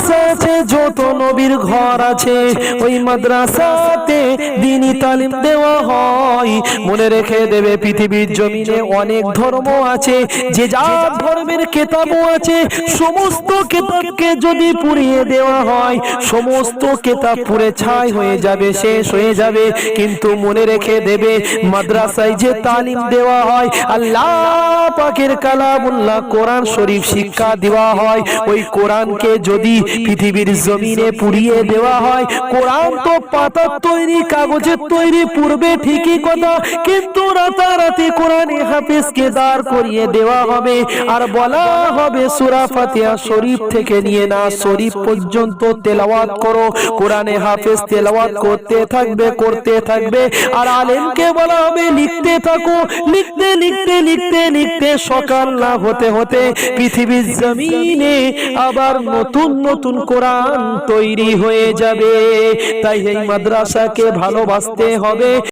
মাদ্রাসা আছে, যত নবীর ঘর আছে, ওই মাদ্রাসাতে দ্বীনি তালিম দেওয়া হয়। মনে রেখে দেবে, পৃথিবীর জমিনে অনেক ধর্ম আছে, যে যার ধর্মের কিতাবও আছে, সমস্ত কিতাবকে যদি পুড়িয়ে দেওয়া হয়, সমস্ত কিতাব পুড়ে ছাই হয়ে যাবে, শেষ হয়ে যাবে। কিন্তু মনে রেখে দেবে, মাদ্রাসায় যে তালিম দেওয়া হয়, আল্লাহ পাকের কালামুল্লাহ কোরআন শরীফ শিক্ষা দেওয়া হয়, ওই কোরআনকে যদি পৃথিবীর জমিনে পুড়িয়ে দেওয়া হয়, কোরআন তো পাতার তৈরি, কাগজের তৈরি, পূর্বে ঠিকই কথা, কিন্তু রাতারাতি কোরআনে হাফেজকে দাঁড় করিয়ে দেওয়া হবে, আর বলা হবে সূরা ফাতিহা শরীফ থেকে নিয়ে না শরীফ পর্যন্ত তেলাওয়াত করো। কোরআনে হাফেজ তেলাওয়াত করতে থাকবে, করতে থাকবে, আর আলেমকে বলা হবে লিখতে থাকো, লিখতে লিখতে লিখতে লিখতে সকাল না হতে হতে পৃথিবীর জমিনে আবার নতুন নতুন কোরআন তৈরি হয়ে যাবে। তাই এই মাদ্রাসাকে ভালোবাসতে হবে।